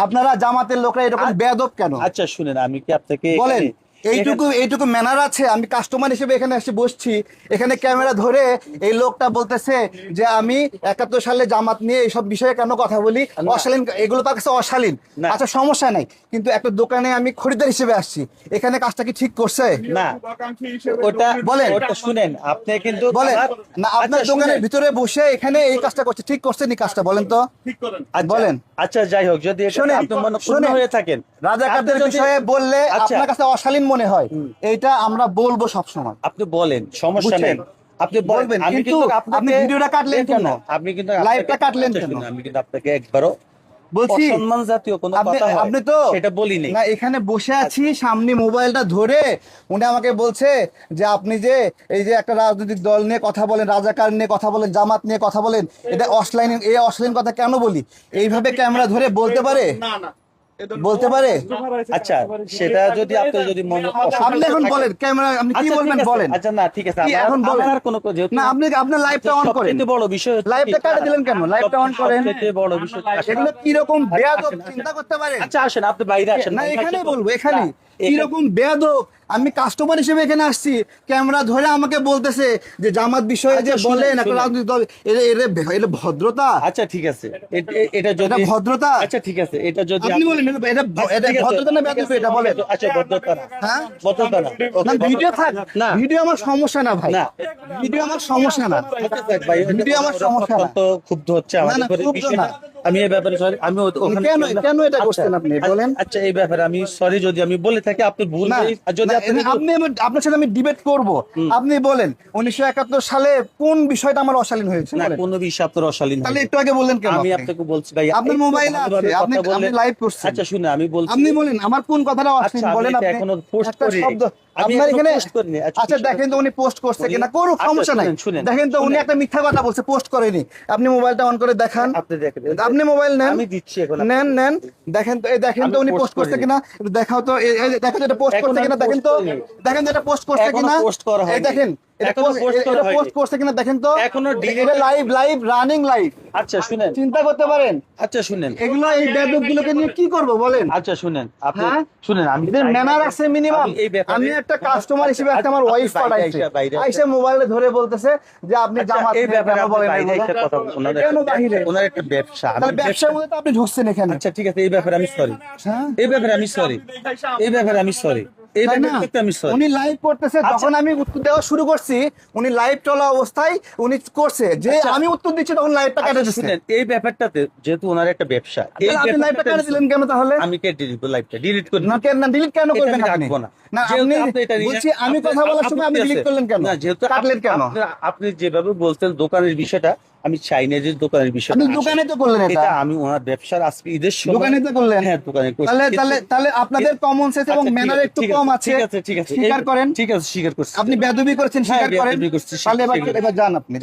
আপনারা জামাতের লোকরা এরকম বেয়াদব কেন? আচ্ছা শুনেন, আমি কি আপনাকে বলেন, এইটুকু ম্যানার আছে? আমি কাস্টমার হিসেবে এখানে এসে বসছি, এখানে ক্যামেরা ধরে এই লোকটা বলতেছে যে আমি 71 সালে জামাত নিয়ে এইসব বিষয়ে কেন কথা বলি, অশালীন, এগুলো তার কাছে অশালীন। না। আচ্ছা সমস্যা নাই, কিন্তু একটা দোকানে আমি খরিদ্দার হিসেবে আসছি, এখানে কাজটা কি ঠিক করছে? না, ওটা বলেন। ওটা শুনেন, আপনি কিন্তু বলেন না, আপনার আচ্ছা, দোকানের শুনেন। ভিতরে বসে এখানে এই কাজটা করছে, ঠিক করছে নি কাজটা? বলেন তো, আচ্ছা, বলেন। আচ্ছা যাই হোক, যদি এটা শুনেন, আপনি মনে শুনেন। হয়ে থাকেন, রাজাকারদের আপনি যদি- বিষয়ে বললে আচ্ছা। আপনার কাছে অশালীন মনে হয়, এইটা আমরা বলবো সবসময়। আপনি বলেন, সমস্যা নেই, বুঝছেন? আপনি বলবেন, আমি কিন্তু আপনাকে- আপনি ভিডিওটা কাটলেন দেখুন কেন? না, আপনি কিন্তু লাইভটা কাটলেন আচ্ছা, কেন? শুনুন, আমি কিন্তু আপনাকে একবারও বলছি অসম্মান জাতীয় কোনো আপনি কথা হয় আপনি তো সেটা বলিনি। না, এখানে বসে আছি, সামনে মোবাইলটা ধরে উনি আমাকে বলছে যে আপনি যে এই যে একটা রাজনৈতিক দল নিয়ে কথা বলেন, রাজাকার নিয়ে কথা বলেন, জামাত নিয়ে কথা বলেন, এটা অশ্লীল, এই অশ্লীল কথা কেন বলি? এইভাবে ক্যামেরা ধরে বলতে পারে? বলতে পারে? আচ্ছা, সেটা যদি আপনি যদি মনে আপনি এখন বলেন, ক্যামেরা আপনি কি আচ্ছা, বলবেন ঠিক আছে। বলেন। আচ্ছা না, ঠিক আছে, কি এখন বলেন? আমার কোনো যেহেতু না, আপনি আপনার লাইভটা অন করেন। সবচেয়ে বড় বিষয় হচ্ছে লাইভটা কি- কাটে দিলেন কেন? লাইভটা অন করেন। সবচেয়ে বড় বিষয় এগুলো কিরকম বেয়াদব আসেন, আসেন। চিন্তা করতে পারেন? আচ্ছা আসেন, আপনি বাইরে আসেন। না, বাইরে এখানে আসেন। বলবো, এখানে না, এখানে- কিরকম বেয়াদব! আমি কাস্টমার হিসেবে এখানে আসছি, ক্যামেরা ধরে আমাকে বলতেছে যে জামাত বিষয়ে যে আচ্ছা, বলেন শুনেন, একটা শুনেন। রাজনৈতিক দল, এটা ভদ্রতা? আচ্ছা ঠিক আছে, এটা যদি এটা ভদ্রতা? আচ্ছা ঠিক আছে, এটা যদি আপনি বলেন, এটা এটা ঠিক আছে, ভদ্রতা না ঠিক বেয়াদবি? আছে, এটা বলেন। আচ্ছা ভদ্রতা না, হ্যাঁ? ভদ্রতা না। না, ভিডিও থাক, না। ভিডিও আমার সমস্যা না ভাই, না। ভিডিও আমার সমস্যা না। আচ্ছা, থাক ভাই, ভিডিও আমার সমস্যা না। অত্যন্ত ক্ষুব্ধ হচ্ছে আমাদের না, উপরে ক্ষুব্ধ বিষয়টা। না। আমি এই ব্যাপারে সরি, আমি ওখানে কেন এটা করছেন আপনি? বলেন। আচ্ছা, এই ব্যাপারে আমি সরি যদি আমি বলে থাকি, আপনি ভুল না, আর যদি না, আপনি আপনার সাথে আমি ডিবেট করব। আপনি বলেন 1971 সালে কোন বিষয়টা আমার অশালীন হয়েছে? না, বলেন। কোনো বিষয় আপনার অশালীন তাহলে হয়নি। একটু আগে বললেন কেন? আমি আপনি? আপনাকে বলছি ভাই, আপনার একটু মোবাইলে ভালোভাবে আছে, আপনি কথা বললে- আপনি লাইভ করছেন। আচ্ছা শুনে, আমি বলছি আপনি বলেন আমার কোন কথাটা অশ্লীল, আচ্ছা, আমি বলেন এটা আপনি। এখনো পোস্ট একটা করিনি। শব্দ আমি আপনার এখনো এখানে। পোস্ট করিনি। আচ্ছা দেখেন তো উনি পোস্ট করছে কিনা, করুক, আচ্ছা, সমস্যা নাই। শুনেন, দেখেন তো উনি শুনেন। একটা মিথ্যা কথা বলছে, পোস্ট করেনি। আপনি মোবাইলটা অন করে দেখান। আপনি দেখেন, আপনি মোবাইল নেন, আমি দিচ্ছি এখন নেন দেখেন তো, এই দেখেন তো আমি উনি post পোস্ট করছে করিনি। কিনা, একটু দেখাও তো, এই দেখেন তো এটা পোস্ট এখনো করছে কিনা, আমি দেখেন post তো, করিনি। দেখেন তো এটা পোস্ট করছে এখনো কিনা, post করা এই হয়নি। দেখেন এটা এখনো post করা হয়নি। পোস্ট করছে কিনা দেখেন তো, এখনো এটা লাইভ রানিং লাইভ। আচ্ছা শুনেন, চিন্তা করতে পারেন আচ্ছা শুনেন, এগুলো, এই বেয়াদব গুলোকে নিয়ে কি করব বলেন? আচ্ছা শুনেন, আপনি হ্যাঁ? শুনেন, আমি এদের চাই- ম্যানার আছে মিনিমাম। আমি এই ব্যাপারে- আমি একটা কাস্টমার হিসেবে একটা আমার আপনি ওয়াইফ বাইরে পাঠাইছে, বাইরে আইসা মোবাইলে ধরে বলতেছে যে আপনি আচ্ছা, জামাত এই নিয়ে ব্যাপারে কেন আপনি বলেন বাইরে এগুলো? এসে কথা বলুন। কেন বাহিরে? ওনার একটা ব্যবসা, আমি তাহলে ব্যবসার মধ্যে তো আপনি ঢুকছেন এখানে। আচ্ছা ঠিক আছে, এই ব্যাপারে আমি সরি, হ্যাঁ? এই ব্যাপারে আমি সরি, এই ব্যাপারে আমি সরি, এই তাই না? ব্যাপারে আমি সরি। উনি লাইভ করতেছে, যখন আমি উত্তর দেওয়া শুরু করছি, উনি লাইভ চলা অবস্থায় উনি করছে যে আচ্ছা। আমি উত্তর দিচ্ছি, তখন লাইভটা কেটে দিচ্ছে। শুনেন, এই ব্যাপারটাতে যেহেতু ওনার একটা ব্যবসা, এই তাহলে আপনি লাইভটা ব্যাপারটাতে কেটে দিলেন কেন তাহলে? আমি কেটে দিব, লাইভটা ডিলিট করে না, দিব। না, ডিলিট কেন এটা করবেন আমি আপনি? রাখবো না। না, যেহেতু আপনি আপনি এটা নিয়ে- বলছি, আমি আপনি- কথা বলার সময় আপনি আপত্তি ডিলিট আছে। করলেন কেন? না, যেহেতু কাটলেন কেন? আপনি যেভাবে বলছেন দোকানের বিষয়টা, আমি চাই না যে দোকানের বিষয়টা আপনি আসে। দোকানে তো করলেন এটা। আমি ওনার ব্যবসার আজকে ঈদের সময় দোকানে তো করলেন। হ্যাঁ, দোকানে করছি। তাহলে আপনাদের কমন সেন্স এবং আচ্ছা, ঠিক ম্যানার আছে, একটু ঠিক কম আছে, আছে। ঠিক আছে, ঠিক আছে, স্বীকার করেন। ঠিক আছে, স্বীকার করছি। আপনি বেয়াদবি করেছেন, হ্যাঁ, স্বীকার করেন। বেয়াদবি করছি, তাহলে স্বীকার- এবার যান আপনি।